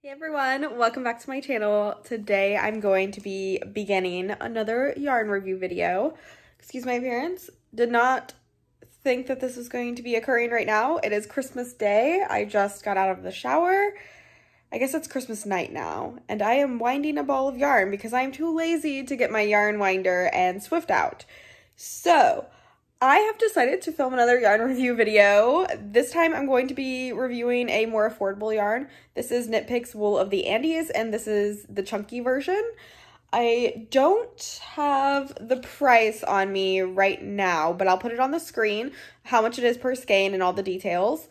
Hey everyone, welcome back to my channel. Today I'm going to be beginning another yarn review video. Excuse my appearance. Did not think that this was going to be occurring right now. It is Christmas Day. I just got out of the shower. I guess it's Christmas night now, and I am winding a ball of yarn because I'm too lazy to get my yarn winder and Swift out. So I have decided to film another yarn review video. This time I'm going to be reviewing a more affordable yarn. This is Knit Picks Wool of the Andes, and this is the chunky version. I don't have the price on me right now, but I'll put it on the screen, how much it is per skein and all the details,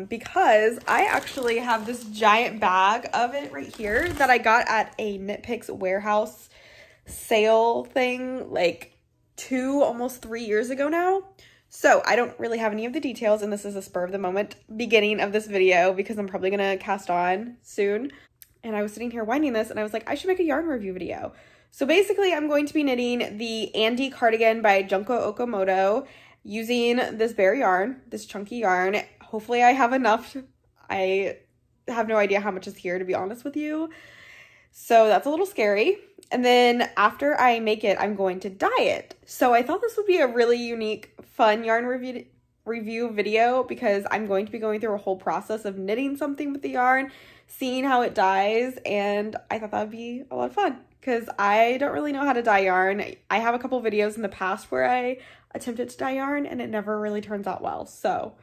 because I actually have this giant bag of it right here that I got at a Knit Picks warehouse sale thing, like almost 3 years ago now. So I don't really have any of the details, and this is a spur of the moment beginning of this video because I'm probably gonna cast on soon. And I was sitting here winding this and I was like, I should make a yarn review video. So basically I'm going to be knitting the Andy cardigan by Junko Okamoto using this bare yarn, this chunky yarn. Hopefully I have enough. I have no idea how much is here, to be honest with you. So that's a little scary. And then after I make it, I'm going to dye it. So I thought this would be a really unique, fun yarn review video because I'm going to be going through a whole process of knitting something with the yarn, seeing how it dyes, and I thought that would be a lot of fun because I don't really know how to dye yarn. I have a couple videos in the past where I attempted to dye yarn and it never really turns out well. So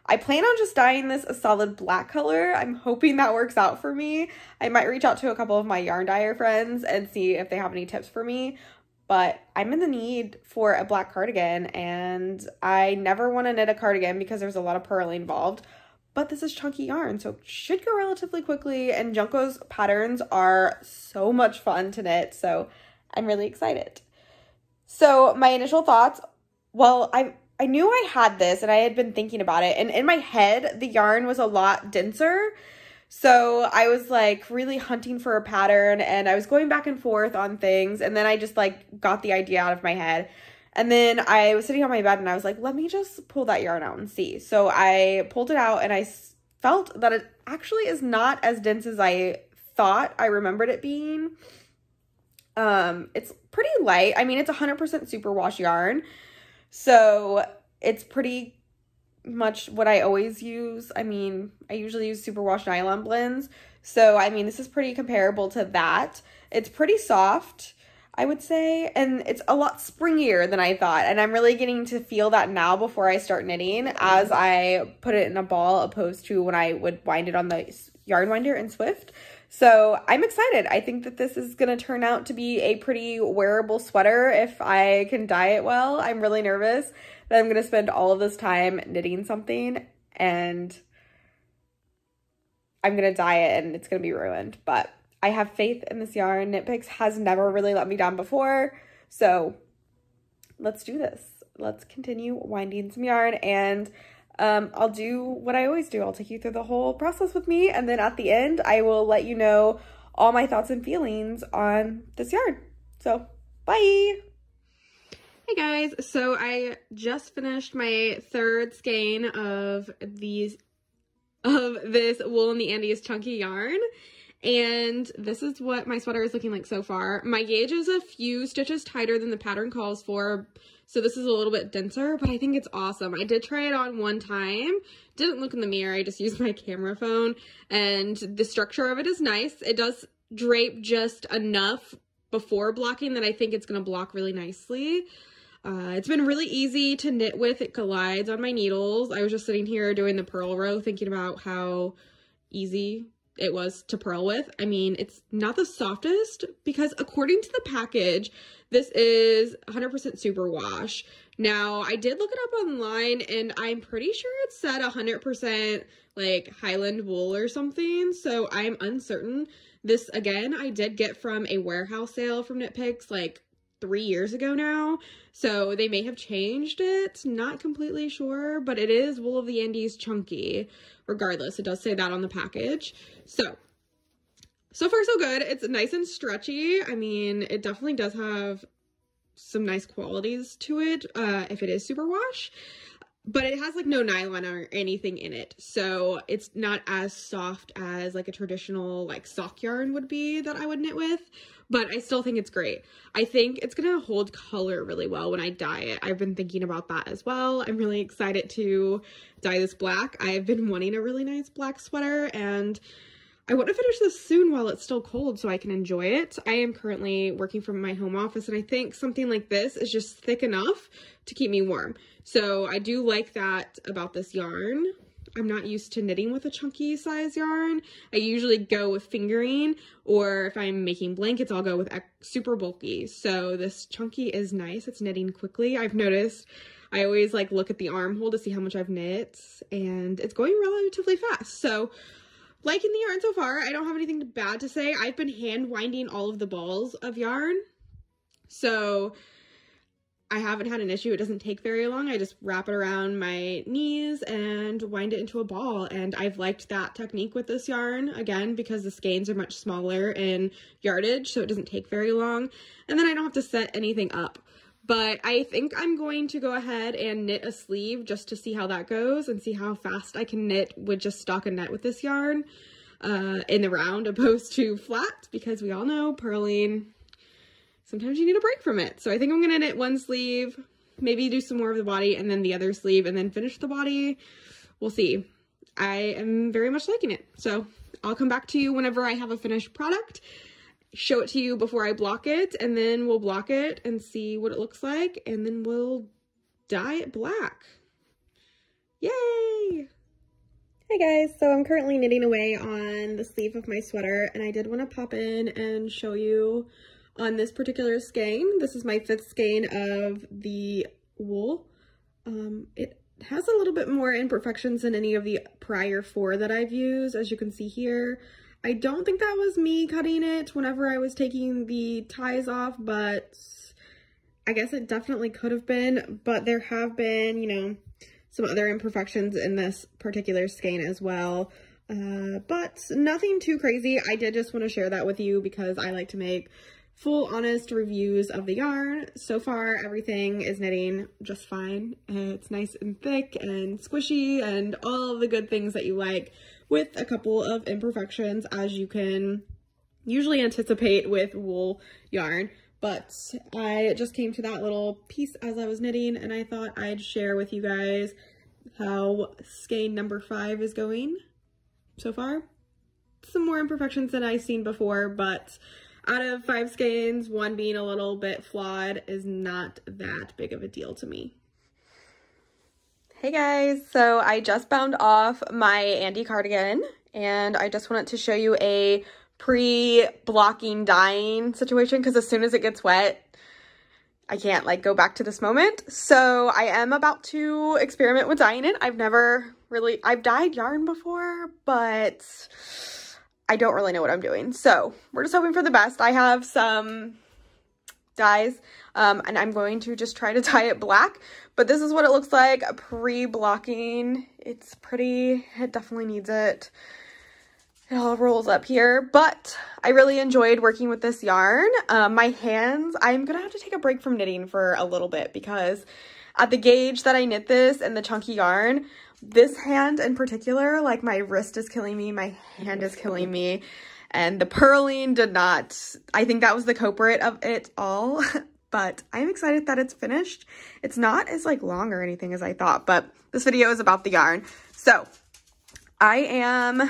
I plan on just dyeing this a solid black color. I'm hoping that works out for me. I might reach out to a couple of my yarn dyer friends and see if they have any tips for me. But I'm in the need for a black cardigan, and I never want to knit a cardigan because there's a lot of purling involved. But this is chunky yarn, so it should go relatively quickly, and Junko's patterns are so much fun to knit, so I'm really excited. So my initial thoughts, well, I knew I had this and I had been thinking about it, and in my head the yarn was a lot denser, so I was like really hunting for a pattern and I was going back and forth on things, and then I just like got the idea out of my head, and then I was sitting on my bed and I was like, let me just pull that yarn out and see. So I pulled it out and I felt that it actually is not as dense as I thought I remembered it being. It's pretty light. I mean, it's 100% superwash yarn. So it's pretty much what I always use. I mean, I usually use superwash nylon blends. So, I mean, this is pretty comparable to that. It's pretty soft, I would say, and it's a lot springier than I thought. And I'm really getting to feel that now before I start knitting as I put it in a ball opposed to when I would wind it on the yarn winder in Swift. So I'm excited. I think that this is going to turn out to be a pretty wearable sweater if I can dye it well. I'm really nervous that I'm going to spend all of this time knitting something and I'm going to dye it and it's going to be ruined. But I have faith in this yarn. Knit Picks has never really let me down before. So let's do this. Let's continue winding some yarn, and I'll do what I always do. I'll take you through the whole process with me, and then at the end, I will let you know all my thoughts and feelings on this yarn. So, bye! Hey guys, so I just finished my third skein of this Wool in the Andes chunky yarn, and this is what my sweater is looking like so far. My gauge is a few stitches tighter than the pattern calls for, so this is a little bit denser, but I think it's awesome. I did try it on one time, didn't look in the mirror, I just used my camera phone, and the structure of it is nice. It does drape just enough before blocking that I think it's going to block really nicely. It's been really easy to knit with. It glides on my needles. I was just sitting here doing the purl row thinking about how easy it was to purl with. I mean, it's not the softest because according to the package, this is 100% superwash. Now, I did look it up online and I'm pretty sure it said 100% like Highland wool or something, so I'm uncertain. This, again, I did get from a warehouse sale from Knit Picks like 3 years ago now, so they may have changed it, not completely sure, but it is Wool of the Andes chunky. Regardless, it does say that on the package. So far so good. It's nice and stretchy. I mean, it definitely does have some nice qualities to it if it is superwash. but it has like no nylon or anything in it, so it's not as soft as like a traditional like sock yarn would be that I would knit with, but I still think it's great. I think it's gonna hold color really well when I dye it. I've been thinking about that as well. I'm really excited to dye this black. I've been wanting a really nice black sweater, and I want to finish this soon while it's still cold so I can enjoy it. I am currently working from my home office, and I think something like this is just thick enough to keep me warm. So I do like that about this yarn. I'm not used to knitting with a chunky size yarn. I usually go with fingering, or if I'm making blankets, I'll go with super bulky. So this chunky is nice. It's knitting quickly. I've noticed I always like look at the armhole to see how much I've knit, and it's going relatively fast. So liking the yarn so far. I don't have anything bad to say. I've been hand winding all of the balls of yarn, so I haven't had an issue. It doesn't take very long. I just wrap it around my knees and wind it into a ball, and I've liked that technique with this yarn, again, because the skeins are much smaller in yardage, so it doesn't take very long, and then I don't have to set anything up. But I think I'm going to go ahead and knit a sleeve just to see how that goes and see how fast I can knit with just stockinette with this yarn in the round opposed to flat, because we all know purling, sometimes you need a break from it. So I think I'm going to knit one sleeve, maybe do some more of the body and then the other sleeve and then finish the body. We'll see. I am very much liking it. So I'll come back to you whenever I have a finished product, show it to you before I block it, and then we'll block it and see what it looks like, and then we'll dye it black. Yay! Hey guys, so I'm currently knitting away on the sleeve of my sweater, and I did want to pop in and show you on this particular skein. This is my 5th skein of the wool. It has a little bit more imperfections than any of the prior 4 that I've used, as you can see here. I don't think that was me cutting it whenever I was taking the ties off, but I guess it definitely could have been. But there have been, you know, some other imperfections in this particular skein as well. But nothing too crazy. I did just want to share that with you because I like to make full, honest reviews of the yarn. So far, everything is knitting just fine. It's nice and thick and squishy and all the good things that you like, with a couple of imperfections, as you can usually anticipate with wool yarn. But I just came to that little piece as I was knitting, and I thought I'd share with you guys how skein number 5 is going so far. Some more imperfections than I've seen before, but out of 5 skeins, 1 being a little bit flawed is not that big of a deal to me. Hey guys, so I just bound off my Andy cardigan, and I just wanted to show you a pre-blocking dyeing situation, because as soon as it gets wet, I can't like go back to this moment. So I am about to experiment with dyeing it. I've dyed yarn before, but I don't really know what I'm doing. So we're just hoping for the best. I have some dyes, and I'm going to just try to dye it black, but this is what it looks like pre-blocking. It's pretty. It definitely needs it. It all rolls up here, but I really enjoyed working with this yarn. My hands, I'm gonna have to take a break from knitting for a little bit, because at the gauge that I knit this and the chunky yarn, this hand in particular, like my wrist is killing me, my hand is killing me. And the purling did not, I think that was the culprit of it all, but I'm excited that it's finished. It's not as like long or anything as I thought, but this video is about the yarn. So I am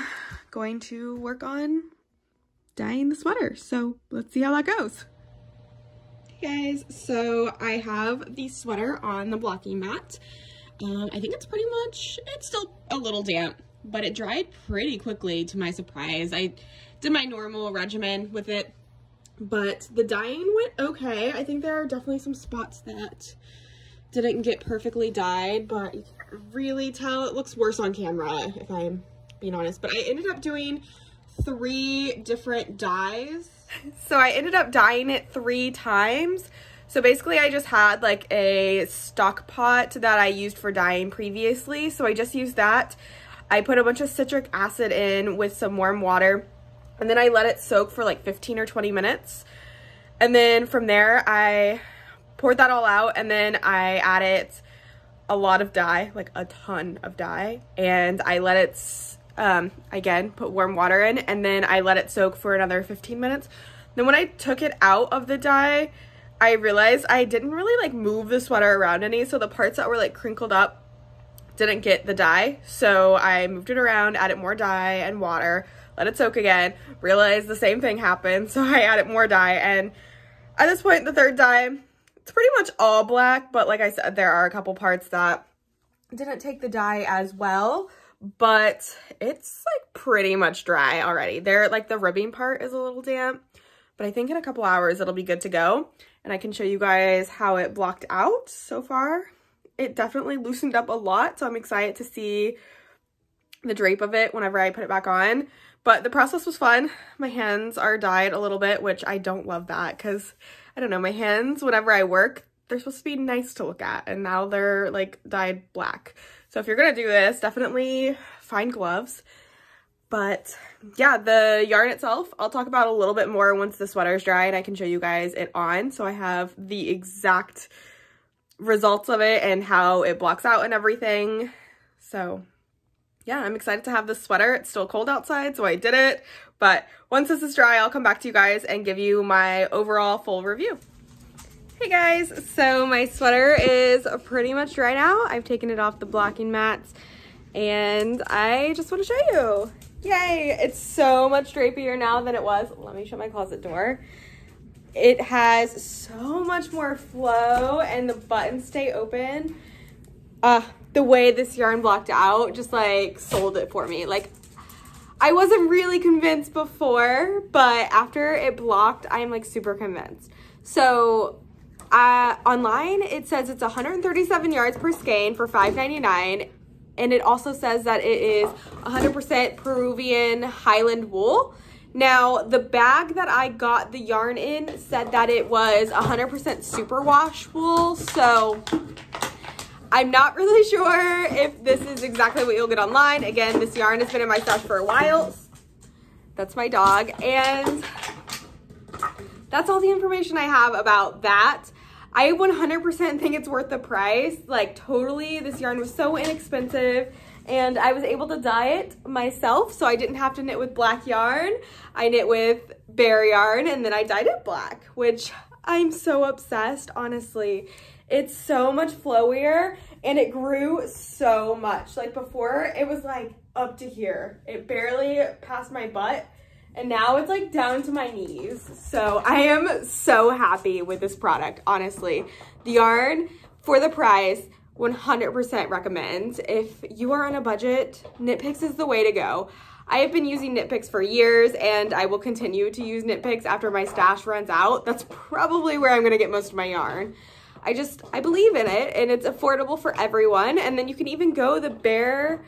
going to work on dyeing the sweater. So let's see how that goes. Hey guys, so I have the sweater on the blocking mat. I think it's pretty much, it's still a little damp, but it dried pretty quickly to my surprise. I did my normal regimen with it, but the dyeing went okay. I think there are definitely some spots that didn't get perfectly dyed, but you can't really tell. It looks worse on camera, if I'm being honest, but I ended up doing 3 different dyes. So I ended up dyeing it 3 times. So basically I just had like a stock pot that I used for dyeing previously. So I just used that. I put a bunch of citric acid in with some warm water, and then I let it soak for like 15 or 20 minutes. And then from there I poured that all out, and then I added a lot of dye, like a ton of dye, and I let it, again, put warm water in, and then I let it soak for another 15 minutes. Then when I took it out of the dye, I realized I didn't really like move the sweater around any, so the parts that were like crinkled up didn't get the dye. So I moved it around, added more dye and water, let it soak again, realized the same thing happened, so I added more dye, and at this point, the third dye, it's pretty much all black, but like I said, there are a couple parts that didn't take the dye as well, but it's like pretty much dry already. There, like the ribbing part is a little damp, but I think in a couple hours it'll be good to go, and I can show you guys how it blocked out so far. It definitely loosened up a lot, so I'm excited to see the drape of it whenever I put it back on. But the process was fun. My hands are dyed a little bit, which I don't love that because, I don't know, my hands, whenever I work, they're supposed to be nice to look at, and now they're like dyed black. So if you're gonna do this, definitely find gloves. But yeah, the yarn itself, I'll talk about a little bit more once the sweater's dry and I can show you guys it on. So I have the exact results of it and how it blocks out and everything. So yeah, I'm excited to have this sweater. It's still cold outside, so I did it. But once this is dry, I'll come back to you guys and give you my overall full review. Hey guys, so my sweater is pretty much dry now. I've taken it off the blocking mats and I just want to show you. Yay, it's so much drapier now than it was. Let me shut my closet door. It has so much more flow and the buttons stay open. The way this yarn blocked out just like sold it for me. Like, I wasn't really convinced before, but after it blocked, I'm like super convinced. So online it says it's 137 yards per skein for $5.99, and it also says that it is 100% Peruvian Highland wool. Now, the bag that I got the yarn in said that it was 100% superwash wool, so I'm not really sure if this is exactly what you'll get online. Again, this yarn has been in my stash for a while. That's my dog, and that's all the information I have about that. I 100% think it's worth the price. Like, totally, this yarn was so inexpensive, and I was able to dye it myself, so I didn't have to knit with black yarn. I knit with bare yarn, and then I dyed it black, which I'm so obsessed, honestly. It's so much flowier, and it grew so much. Like, before, it was like up to here. It barely passed my butt, and now it's like down to my knees. So I am so happy with this product, honestly. The yarn, for the price, 100% recommend. If you are on a budget, Knit Picks is the way to go. I have been using Knit Picks for years, and I will continue to use Knit Picks after my stash runs out. That's probably where I'm gonna get most of my yarn. I believe in it, and it's affordable for everyone. And then you can even go the bare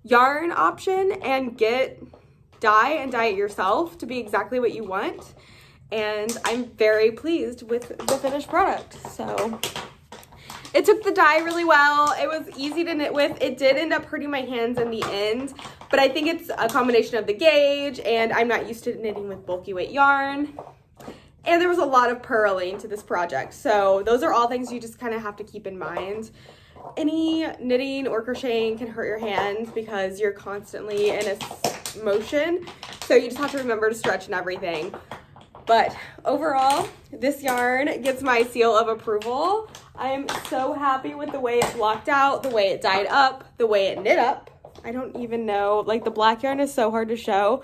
yarn option and get dye and dye it yourself to be exactly what you want. And I'm very pleased with the finished product. So it took the dye really well. It was easy to knit with. It did end up hurting my hands in the end, but I think it's a combination of the gauge, and I'm not used to knitting with bulky weight yarn. And there was a lot of purling to this project. So those are all things you just kind of have to keep in mind. Any knitting or crocheting can hurt your hands because you're constantly in a motion. So you just have to remember to stretch and everything. But overall, this yarn gets my seal of approval. I am so happy with the way it blocked out, the way it dyed up, the way it knit up. I don't even know, like the black yarn is so hard to show,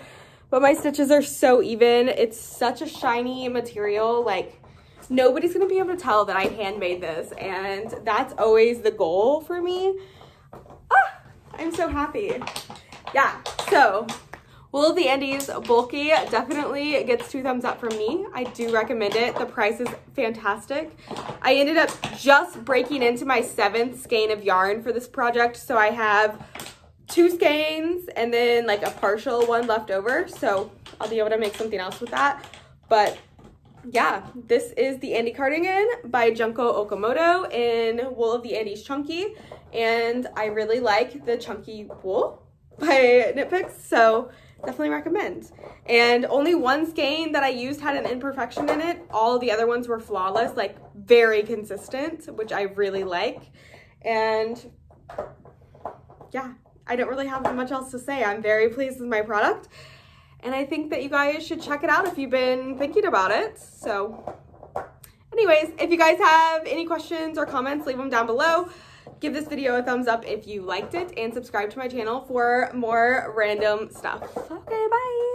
but my stitches are so even. It's such a shiny material. Like, nobody's gonna be able to tell that I handmade this, and that's always the goal for me. I'm so happy. Yeah, so Wool of the Andes Bulky definitely gets 2 thumbs up from me. I do recommend it. The price is fantastic. I ended up just breaking into my 7th skein of yarn for this project, so I have 2 skeins and then like a partial one left over, so I'll be able to make something else with that. But yeah, this is the Andy Cardigan by Junko Okamoto in Wool of the Andes Chunky, and I really like the chunky wool by Knit Picks, so definitely recommend. And only 1 skein that I used had an imperfection in it. All the other ones were flawless, like very consistent, which I really like. And yeah, I don't really have much else to say. I'm very pleased with my product, and I think that you guys should check it out if you've been thinking about it. So anyways, if you guys have any questions or comments, leave them down below. Give this video a thumbs up if you liked it, and subscribe to my channel for more random stuff. Okay, bye.